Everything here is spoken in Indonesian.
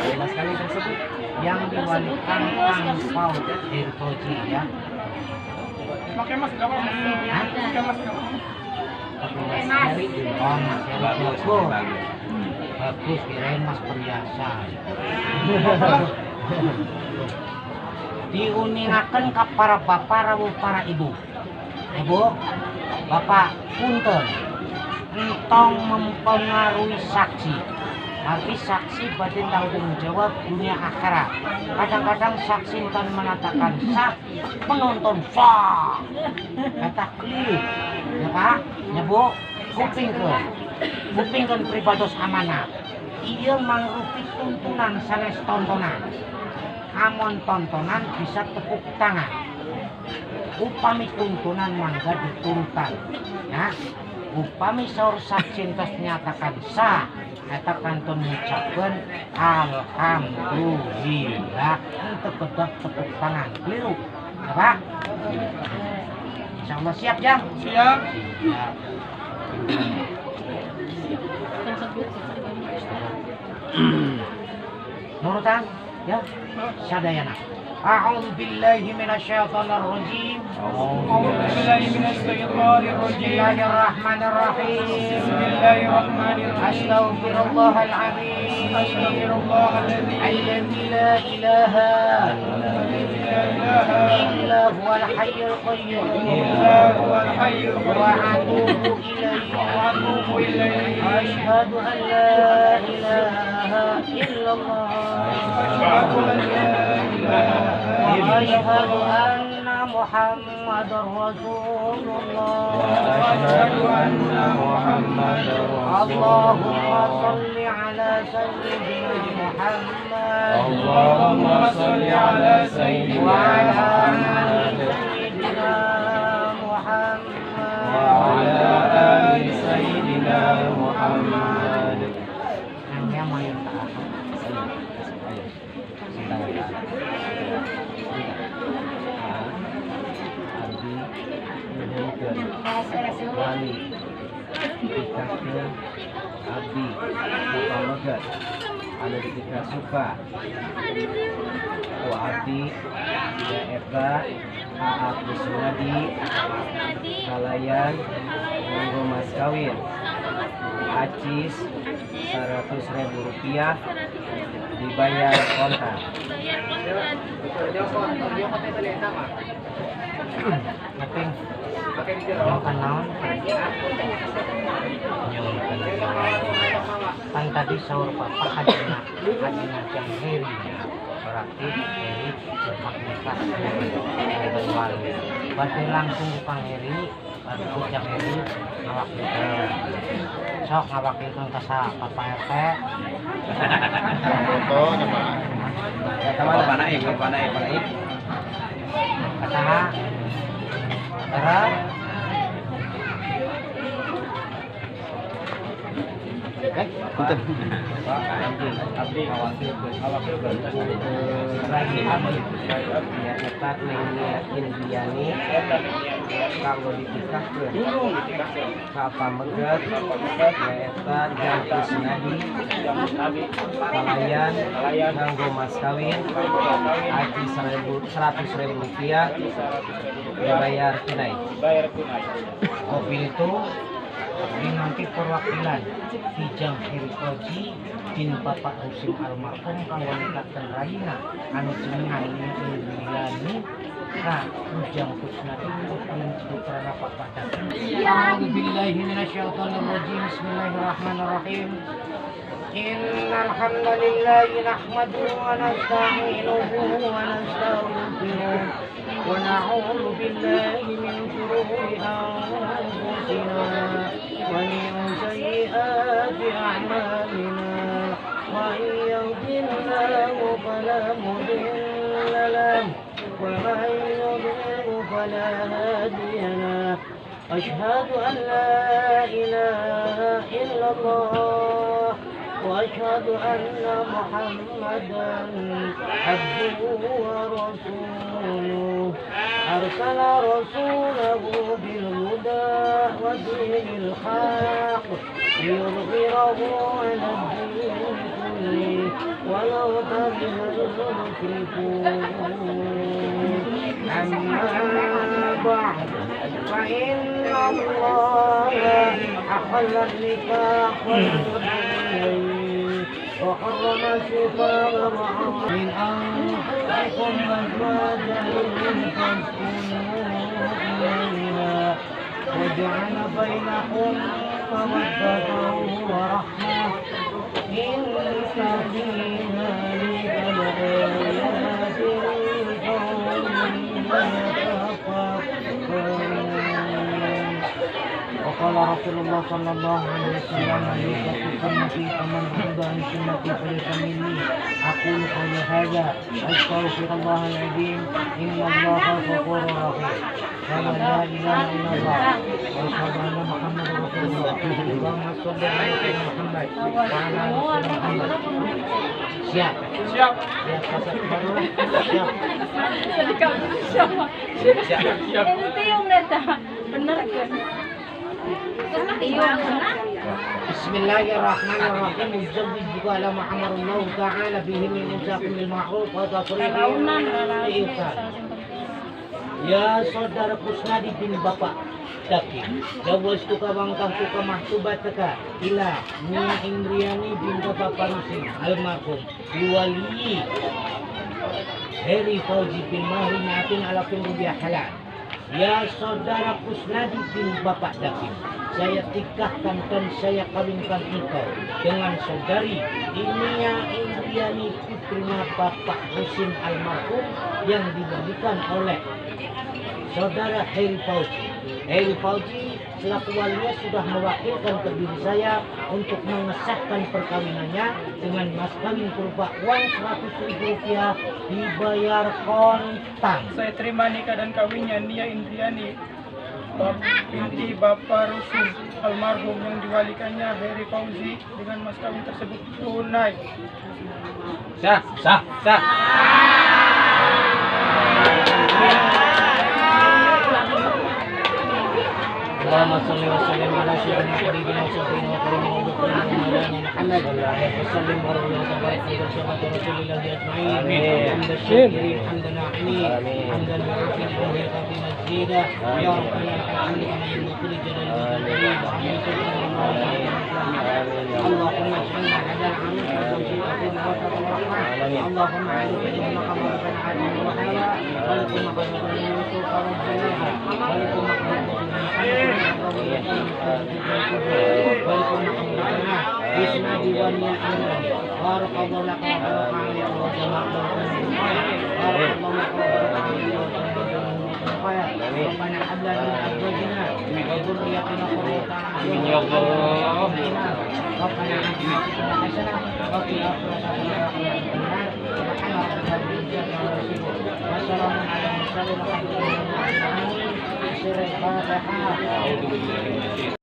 Jelas sekali tersebut yang diwalikan Kang Dirgoji ya. Pakai mas enggak apa-apa. Pakai mas enggak apa-apa. Oh, Mas Heri bagus, kirain Mas perhiasa. Diuningaken ke para bapak rawuh para ibu. Ibu, bapak punten entong mempengaruhi saksi. Tapi saksi badai tanggung jawab dunia akhirat. Kadang-kadang saksi kan mengatakan sah, penonton sah. Kata keliru, ya Pak, ya Bu, kupingkan pribados amanah. Ia mangrupi tuntunan sanes tontonan. Amon tontonan bisa tepuk tangan. Upami tuntunan mangga diturutan. Ya, upami saur saksi tos nyatakan sah. Eta kantun ngucapkeun alhamdulillah untuk kedok tepuk tangan keliru ya Pak. Insyaallah siap Jang? Siap. Siap. Nurutan ya sadayana. A'udzu billahi minasyaitonir rajim. أعوذ بالله من الشيطان الرجيم. Bismillahirrahmanirrahim. بسم الله الرحمن الرحيم. Astaghfirullahal azim. أستغفر الله الذي الذي لا إله لا إله إلا هو الحي القيوم إلا هو الحي القيوم وأتوب إليه وأتوب إليه. أشهد أن لا إله إلا الله أشهد أن لا إله وأشهد أن محمد رسول الله وأشهد أن محمدا اللهم صل على سيدنا محمد اللهم صل على سيدنا وعلى آل محمد سيدنا محمد وعلى آل سيدنا محمد. Yang main tak wali dikasih abdi bapak megat anu kita suka ku abdi ya eta Aat Kusnadi kalayan nganggo mas kawin acis 100.000 rupiah dibayar kontan. Ngeping nyolkan naon? Nyolkan kan tadi sahur papa hajina yang herinya berarti heri bermakna dengan wali. Berarti langsung kang heri baru yang heri ngawakilkeun. Sok ngawakilkeun ka sa papa RT. Foto nama. Apa naik? Kataha. Terus punten. Abdi awakil lagi abdi ya eta Indiani kanggo dipisahkeun ka pamegat ya eta Jang Kusnadi kalayan nganggo mas kawin aji 100.000 rupiah dibayar tunai. Kopi itu dinanti perwakilan Kijang Hirikoji din Bapak Husim almarhum kang wanitakeun raina anu jenengan Indriani ka Kijang Kusnadi pun putrana Bapak Dadan. A'udzu billahi minasyaitonir rajim. Bismillahirrahmanirrahim. Innal hamdalillahi nahmaduhu wa nasta'inuhu wa nastaghfiruh wa na'udzu billahi min shururi anfusina ومن سيئات أعمالنا وإن يهده الله فلا مضل له ومن يضلل فلا هادي له أشهد أن لا إله إلا الله وأشهد أن محمدا عبده ورسوله أرسل رسوله بالهدى ودين الحق ليظهره على الدين كله ولو كره المشركون أما بعد فإن الله أحل النكاح والحلال وحرم الشفاء من أنفسكم أزواجا تسكنوا إليها وجعل بينكم مودة ورحمة إن في ذلك لآيات لقوم يتفكرون. وقال رسول الله صلى الله عليه وسلم ليس في سنتي فمن رغب عن سنتي فليس مني. أقول قولي هذا أستغفر الله العظيم إن الله غفور رحيم. لا إله إلا الله وأشهد أن محمدا رسول الله. اللهم صل على سيدنا محمد وعلى آل سيدنا محمد. Siap. Siap. Siap kaset baru. Siap. Siap. Itu yung neta. Bener kan? Bismillahirrahmanirrahim. Uzzabid juga ala ma'amarullahu ta'ala bihi min uzakum bil ma'ruf wa tasrihim bi ihsan. Ya saudara Kusnadi bin Bapak Daki, jawaz tuka bangkang tuka mahtubat teka ila min Indriani bin Bapak Parusin almarhum diwali Heri Fauzi bin Mahri Natin ala rupiah halal. Ya saudara Kusnadi bin Bapak Daki, saya nikahkan dan saya kawinkan engkau dengan saudari Inia Indriani putrinya Bapak Husin almarhum yang diberikan oleh saudara Heri Fauzi. Heri Fauzi selaku walinya sudah mewakilkan ke diri saya untuk mengesahkan perkawinannya dengan mas kawin berupa uang 100.000 rupiah dibayar kontan. Saya terima nikah dan kawinnya Nia Indriani binti Bapak Rusin almarhum yang diwalikannya Heri Fauzi dengan mas kawin tersebut tunai. Sah, sah, sah. Allahumma salli wa sallim ala sayyidina habibina syafiina wa karimina wa bukhina Muhammad wa sallim wa barik wa sahabat Rasulillah ajma'in. Hamdan syakirin hamdan na'imin hamdan mu'afin wa hifati mazida ya rabbana alhamdu kama yanbaghi li jalali wajhika Allahumma ij'alna hadal amal fawzi'atin wa tawarrahmah. Allahumma a'udhu bika maqamatan adil wa hala wa lakum maqamatan yusuf wa rabbana wa lakum maqamatan Bisna diwannya anda Barakallahu laka wa barakatuh ya Allah Rabbana habla min azwajina wa dhurriyyatina qurrata a'yun ya Allah Rabbana atina hasanah wa fil akhirati hasanah wa qina Wassalamu ala mursalin walhamdulillahi rabbil alamin.